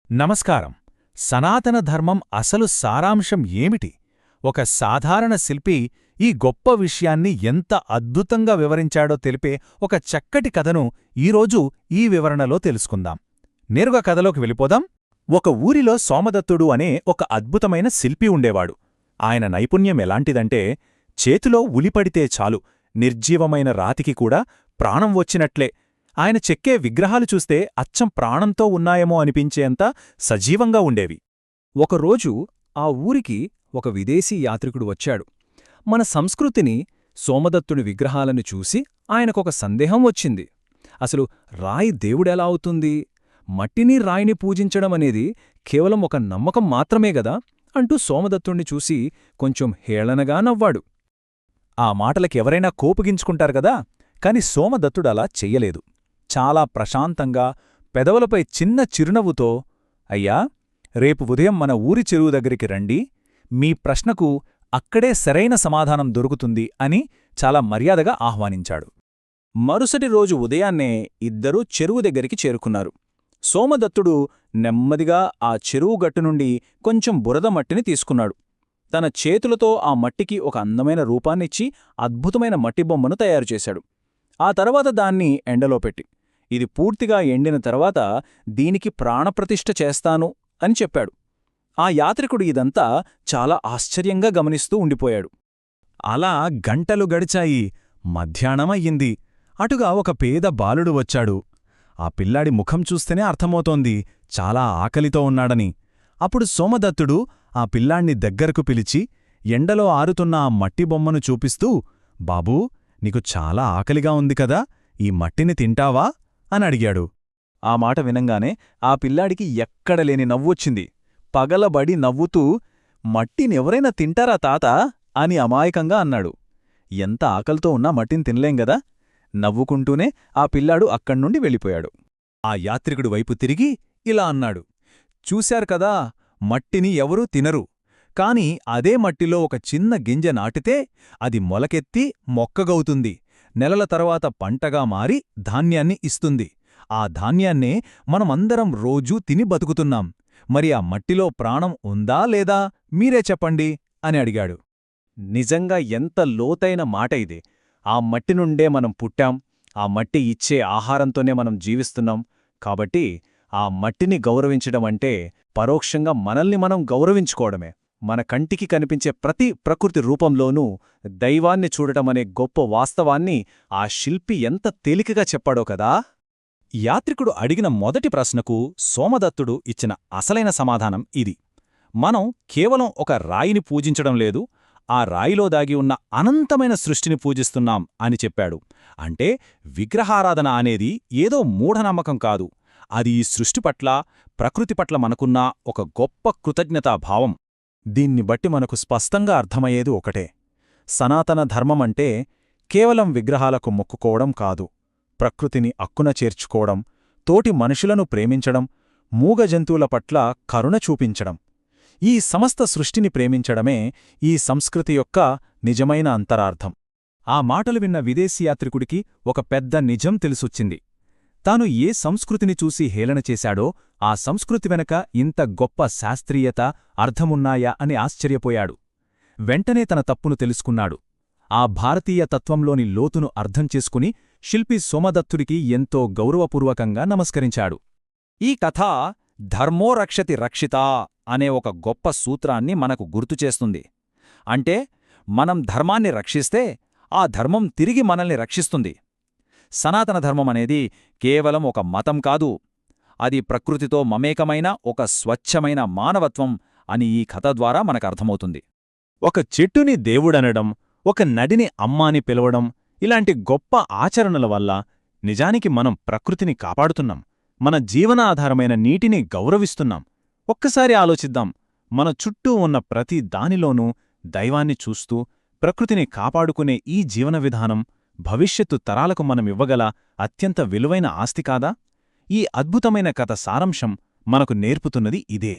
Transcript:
నమస్కారం. సనాతన ధర్మం అసలు సారాంశం ఏమిటి? ఒక సాధారణ శిల్పి ఈ గొప్ప విషయాన్ని ఎంత అద్భుతంగా వివరించాడో తెలిపే ఒక చక్కటి కథను ఈరోజు ఈ వివరణలో తెలుసుకుందాం. నేరుగా కథలోకి వెళ్ళిపోదాం. ఒక ఊరిలో సోమదత్తుడు అనే ఒక అద్భుతమైన శిల్పి ఉండేవాడు. ఆయన నైపుణ్యం ఎలాంటిదంటే, చేతిలో ఉలిపడితే చాలు నిర్జీవమైన రాతికి కూడా ప్రాణం వచ్చినట్లే. ఆయన చెక్కే విగ్రహాలు చూస్తే అచ్చం ప్రాణంతో ఉన్నాయేమో అనిపించేంత సజీవంగా ఉండేవి. ఒకరోజు ఆ ఊరికి ఒక విదేశీ యాత్రికుడు వచ్చాడు. మన సంస్కృతిని, సోమదత్తుని విగ్రహాలను చూసి ఆయనకొక సందేహం వచ్చింది. అసలు రాయి దేవుడెలా అవుతుంది? మట్టిని రాయిని పూజించడమనేది కేవలం ఒక నమ్మకం మాత్రమే గదా అంటూ సోమదత్తుణ్ణి చూసి కొంచెం హేళనగా నవ్వాడు. ఆ మాటలకెవరైనా కోపగించుకుంటారు గదా, కాని సోమదత్తుడలా చెయ్యలేదు. చాలా ప్రశాంతంగా, పెదవులపై చిన్న చిరునవ్వుతో, అయ్యా, రేపు ఉదయం మన ఊరి చెరువు దగ్గరికి రండి, మీ ప్రశ్నకు అక్కడే సరైన సమాధానం దొరుకుతుంది అని చాలా మర్యాదగా ఆహ్వానించాడు. మరుసటి రోజు ఉదయాన్నే ఇద్దరూ చెరువు దగ్గరికి చేరుకున్నారు. సోమదత్తుడు నెమ్మదిగా ఆ చెరువు గట్టునుండి కొంచెం బురద మట్టిని తీసుకున్నాడు. తన చేతులతో ఆ మట్టికి ఒక అందమైన రూపాన్నిచ్చి అద్భుతమైన మట్టి బొమ్మను తయారుచేశాడు. ఆ తర్వాత దాన్ని ఎండలో పెట్టి, ఇది పూర్తిగా ఎండిన తర్వాత దీనికి ప్రాణప్రతిష్ఠ చేస్తాను అని చెప్పాడు. ఆ యాత్రికుడు ఇదంతా చాలా ఆశ్చర్యంగా గమనిస్తూ ఉండిపోయాడు. అలా గంటలు గడిచాయి. మధ్యాహ్నమయ్యింది. అటుగా ఒక పేద బాలుడు వచ్చాడు. ఆ పిల్లాడి ముఖం చూస్తేనే అర్థమవుతోంది చాలా ఆకలితో ఉన్నాడని. అప్పుడు సోమదత్తుడు ఆ పిల్లాణ్ణి దగ్గరకు పిలిచి ఎండలో ఆరుతున్న ఆ మట్టి బొమ్మను చూపిస్తూ, బాబూ, నీకు చాలా ఆకలిగా ఉంది కదా, ఈ మట్టిని తింటావా అని అడిగాడు. ఆ మాట వినంగానే ఆ పిల్లాడికి ఎక్కడలేని నవ్వొచ్చింది. పగలబడి నవ్వుతూ, మట్టినెవరైనా తింటారా తాతా అని అమాయకంగా అన్నాడు. ఎంత ఆకలితో ఉన్నా మట్టిని తినలేంగదా. నవ్వుకుంటూనే ఆ పిల్లాడు అక్కడ్నుండి వెళ్ళిపోయాడు. ఆ యాత్రికుడి వైపు తిరిగి ఇలా అన్నాడు, చూశారు కదా, మట్టిని ఎవరూ తినరు. కాని అదే మట్టిలో ఒక చిన్న గింజ నాటితే అది మొలకెత్తి మొక్కగవుతుంది. నెలల తర్వాత పంటగా మారి ధాన్యాన్ని ఇస్తుంది. ఆ ధాన్యాన్నే మనమందరం రోజూ తిని బతుకుతున్నాం. మరి ఆ మట్టిలో ప్రాణం ఉందా లేదా మీరే చెప్పండి అని అడిగాడు. నిజంగా ఎంత లోతైన మాట ఇది. ఆ మట్టి నుండే మనం పుట్టాం. ఆ మట్టి ఇచ్చే ఆహారంతోనే మనం జీవిస్తున్నాం. కాబట్టి ఆ మట్టిని గౌరవించడమంటే పరోక్షంగా మనల్ని మనం గౌరవించుకోవడమే. మన కంటికి కనిపించే ప్రతి ప్రకృతి రూపంలోనూ దైవాన్ని చూడటమనే గొప్ప వాస్తవాన్ని ఆ శిల్పి ఎంత తేలికగా చెప్పాడో కదా. యాత్రికుడు అడిగిన మొదటి ప్రశ్నకు సోమదత్తుడు ఇచ్చిన అసలైన సమాధానం ఇది. మనం కేవలం ఒక రాయిని పూజించడం లేదు, ఆ రాయిలో దాగి ఉన్న అనంతమైన సృష్టిని పూజిస్తున్నాం అని చెప్పాడు. అంటే విగ్రహారాధన అనేది ఏదో మూఢనమ్మకం కాదు, అది ఈ సృష్టి పట్ల, ప్రకృతి పట్ల మనకున్న ఒక గొప్ప కృతజ్ఞతాభావం. దీన్ని బట్టి మనకు స్పష్టంగా అర్థమయ్యేది ఒకటే: సనాతన ధర్మమంటే కేవలం విగ్రహాలకు మొక్కుకోవడం కాదు, ప్రకృతిని అక్కున చేర్చుకోవడం, తోటి మనుషులను ప్రేమించడం, మూగజంతువుల పట్ల కరుణ చూపించడం. ఈ సమస్త సృష్టిని ప్రేమించడమే ఈ సంస్కృతి యొక్క నిజమైన అంతరార్థం. ఆ మాటలు విన్న విదేశీ యాత్రికుడికి ఒక పెద్ద నిజం తెలిసొచ్చింది. తాను ఏ సంస్కృతిని చూసి హేళన చేశాడో ఆ సంస్కృతి వెనక ఇంత గొప్ప శాస్త్రీయత, అర్థమున్నాయా అని ఆశ్చర్యపోయాడు. వెంటనే తన తప్పును తెలుసుకున్నాడు. ఆ భారతీయ తత్వంలోని లోతును అర్థం చేసుకుని శిల్పి సోమదత్తుడికి ఎంతో గౌరవపూర్వకంగా నమస్కరించాడు. ఈ కథ ధర్మో రక్షతి రక్షితా అనే ఒక గొప్ప సూత్రాన్ని మనకు గుర్తుచేస్తుంది. అంటే మనం ధర్మాన్ని రక్షిస్తే ఆ ధర్మం తిరిగి మనల్ని రక్షిస్తుంది. సనాతన ధర్మమనేది కేవలం ఒక మతం కాదు, అది ప్రకృతితో మమేకమైన ఒక స్వచ్ఛమైన మానవత్వం అని ఈ కథ ద్వారా మనకర్థమవుతుంది. ఒక చెట్టుని దేవుడనడం, ఒక నదిని అమ్మాని పిలవడం, ఇలాంటి గొప్ప ఆచరణల వల్ల నిజానికి మనం ప్రకృతిని కాపాడుతున్నాం, మన జీవనాధారమైన నీటిని గౌరవిస్తున్నాం. ఒక్కసారి ఆలోచిద్దాం, మన చుట్టూ ఉన్న ప్రతి దానిలోనూ దైవాన్ని చూస్తూ ప్రకృతిని కాపాడుకునే ఈ జీవన విధానం భవిష్యత్తు తరాలకు మనమివ్వగల అత్యంత విలువైన ఆస్తి కాదా? ఈ అద్భుతమైన కథ సారాంశం మనకు నేర్పుతున్నది ఇదే.